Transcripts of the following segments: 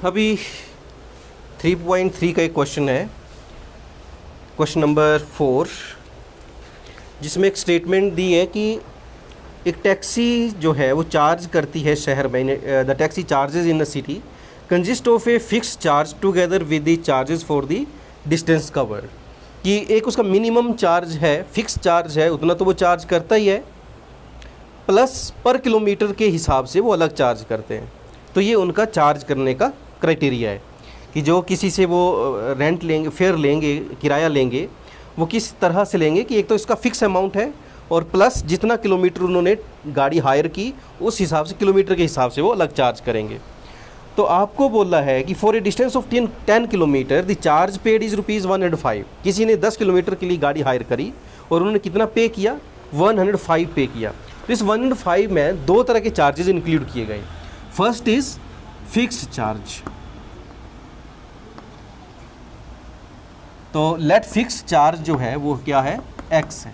अभी 3.3 का एक क्वेश्चन है, क्वेश्चन नंबर 4, जिसमें एक स्टेटमेंट दी है कि एक टैक्सी जो है वो चार्ज करती है शहर में, the taxi charges in the city consist of a fix charge together with the charges for the distance cover. कि एक उसका मिनिमम चार्ज है, फिक्स चार्ज है, उतना तो वो चार्ज करता ही है, प्लस पर किलोमीटर के हिसाब से वो अलग चार्ज करते हैं। तो ये उनका चार्ज करने का क्राइटेरिया है कि जो किसी से वो रेंट लेंगे, फेयर लेंगे, किराया लेंगे, वो किस तरह से लेंगे कि एक तो इसका फिक्स अमाउंट है और प्लस जितना किलोमीटर उन्होंने गाड़ी हायर की उस हिसाब से, किलोमीटर के हिसाब से वो अलग चार्ज करेंगे। तो आपको बोला है कि for a distance of 10 kilometre the charge paid is ₹105। किसी ने 10 किलोमीटर के लिए गाड़ी हायर करी और उन्होंने कितना पे किया, 105 पे किया। तो इस 105 में दो तरह के चार्जेस इंक्लूड किए गए। First is fixed charge. तो लेट फिक्स चार्ज जो है वो क्या है, x है।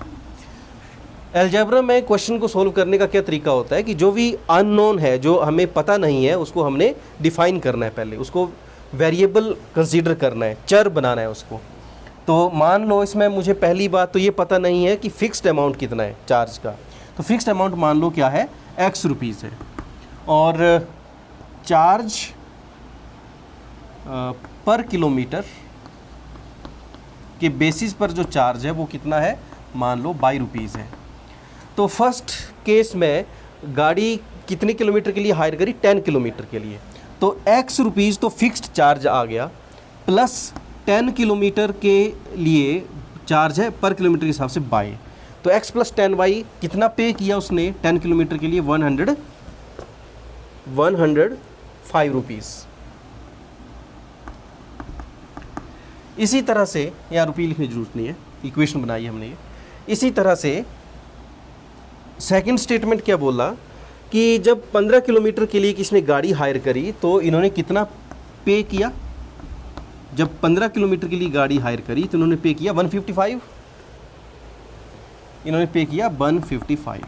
अलजेब्रा में क्वेश्चन को सोल्व करने का क्या तरीका होता है कि जो भी अननोन है, जो हमें पता नहीं है, उसको हमने डिफाइन करना है, पहले उसको वेरिएबल कंसीडर करना है, चर बनाना है उसको। तो मान लो इसमें मुझे पहली बात तो ये पता नहीं है कि फ़िक्स्ड अमाउंट कितना है चार्ज का। तो फिक्स्ड अमाउंट मान लो क्या है, x रुपीज़ है, और चार्ज पर किलोमीटर के बेसिस पर जो चार्ज है वो कितना है, मान लो ₹22 है। तो फर्स्ट केस में गाड़ी कितने किलोमीटर के लिए हायर करी, 10 किलोमीटर के लिए। तो x रुपीज़ तो फिक्स्ड चार्ज आ गया, प्लस 10 किलोमीटर के लिए चार्ज है पर किलोमीटर के हिसाब से बाई। तो x प्लस 10y कितना पे किया उसने 10 किलोमीटर के लिए, 105 रुपीज़। इसी तरह से, यहाँ रुपये लिखने की जरूरत नहीं है, इक्वेशन बनाई है हमने ये। इसी तरह से सेकंड स्टेटमेंट क्या बोला कि जब 15 किलोमीटर के लिए किसने गाड़ी हायर करी तो इन्होंने कितना पे किया। जब 15 किलोमीटर के लिए गाड़ी हायर करी तो इन्होंने पे किया 155, इन्होंने पे किया 155।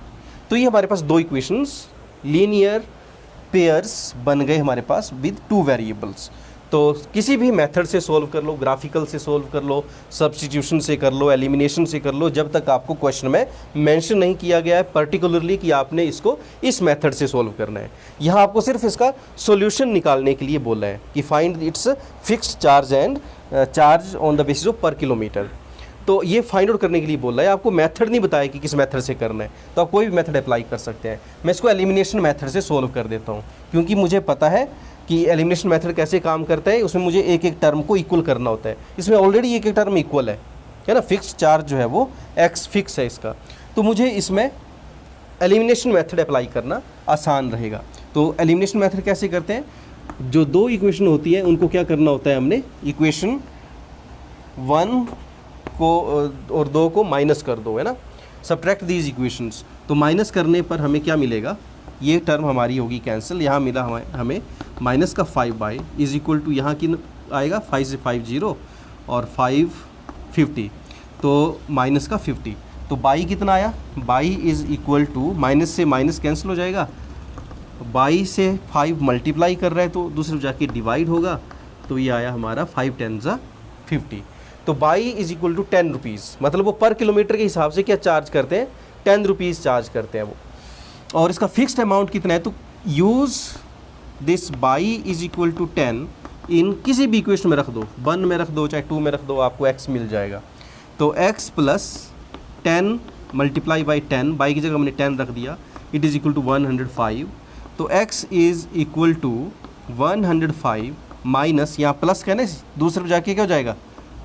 तो ये हमारे पास दो इक्वेशंस, लीनियर पेयर्स बन गए हमारे पास विद 2 वेरिएबल्स। तो किसी भी मेथड से सोल्व कर लो, ग्राफिकल से सोल्व कर लो, सब्स्टिट्यूशन से कर लो, एलिमिनेशन से कर लो, जब तक आपको क्वेश्चन में मेंशन नहीं किया गया है पर्टिकुलरली कि आपने इसको इस मेथड से सोल्व करना है। यहाँ आपको सिर्फ इसका सॉल्यूशन निकालने के लिए बोला है कि find its fixed charge and charge on the basis of पर किलोमीटर। तो ये फाइंड आउट करने के लिए बोला है, आपको मेथड नहीं बताया कि किस मेथड से करना है। तो आप कोई भी मेथड अप्लाई कर सकते हैं। मैं इसको एलिमिनेशन मेथड से सोल्व कर देता हूँ, क्योंकि मुझे पता है कि एलिमिनेशन मेथड कैसे काम करता है। उसमें मुझे एक एक टर्म को इक्वल करना होता है। इसमें ऑलरेडी एक एक टर्म इक्वल है ना, फिक्स्ड चार्ज जो है वो x फिक्स है इसका। तो मुझे इसमें एलिमिनेशन मेथड अप्लाई करना आसान रहेगा। तो एलिमिनेशन मेथड कैसे करते हैं, जो दो इक्वेशन होती है उनको क्या करना होता है, हमने इक्वेशन 1 को और 2 को माइनस कर दो, है ना, सब्ट्रैक्ट दीज इक्वेशंस। तो माइनस करने पर हमें क्या मिलेगा, ये टर्म हमारी होगी कैंसिल। यहाँ मिला हमें माइनस का 5y इज इक्वल टू, यहाँ की आएगा 5 से 5 0 और 5 50, तो माइनस का 50। तो बाई कितना आया, y is equal to, minus से माइनस कैंसिल हो जाएगा, बाई से 5 मल्टीप्लाई कर रहा है तो दूसरे जाके डिवाइड होगा, तो ये आया हमारा 5 10 50। तो y is equal to 10 rupees, मतलब वो पर किलोमीटर के हिसाब से क्या चार्ज करते हैं, 10 रुपीज़ चार्ज करते हैं वो। और इसका फिक्स्ड अमाउंट कितना है, तो use this y is equal to 10 in किसी भी इक्वेशन में रख दो, 1 में रख दो चाहे 2 में रख दो, आपको x मिल जाएगा। तो x plus 10 multiply by 10, by की जगह हमने 10 रख दिया, इट इज़ इक्वल टू 105। तो x is equal to 105 minus, यहाँ प्लस का है ना, दूसरे पर जाके क्या हो जाएगा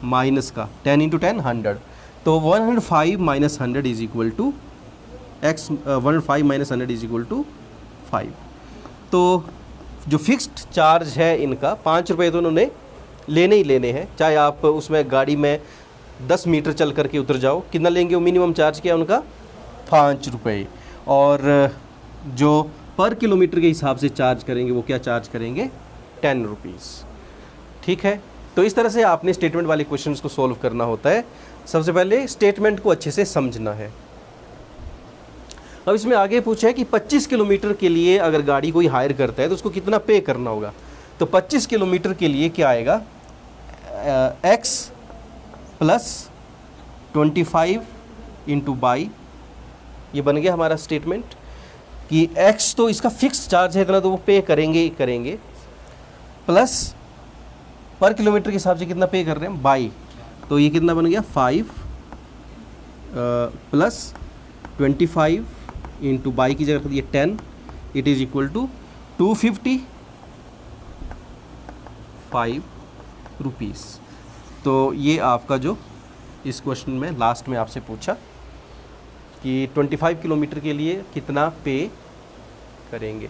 माइनस का, 10 इंटू 10 100। तो 105 minus 100 is equal to x, 105 minus 100 is equal to 5। तो जो फिक्स्ड चार्ज है इनका 5 रुपये तो उन्होंने लेने ही लेने हैं, चाहे आप उसमें गाड़ी में 10 मीटर चल करके उतर जाओ, कितना लेंगे वो, मिनिमम चार्ज क्या है उनका 5 रुपये। और जो पर किलोमीटर के हिसाब से चार्ज करेंगे वो क्या चार्ज करेंगे, 10 रुपीज़। ठीक है, तो इस तरह से आपने स्टेटमेंट वाले क्वेश्चंस को सॉल्व करना होता है। सबसे पहले स्टेटमेंट को अच्छे से समझना है। अब इसमें आगे पूछा है कि 25 किलोमीटर के लिए अगर गाड़ी कोई हायर करता है तो उसको कितना पे करना होगा। तो तो 25 किलोमीटर के लिए क्या आएगा, x प्लस 25 इंटू बाई, ये बन गया हमारा स्टेटमेंट कि x तो इसका फिक्स चार्ज है इतना, तो वो पे करेंगे ही करेंगे, प्लस पर किलोमीटर के हिसाब से कितना पे कर रहे हैं बाई, तो ये कितना बन गया 5 प्लस 25 इंटू बाई की जगह ये 10, it is equal to 255 rupees. तो ये आपका जो इस क्वेश्चन में लास्ट में आपसे पूछा कि 25 किलोमीटर के लिए कितना पे करेंगे।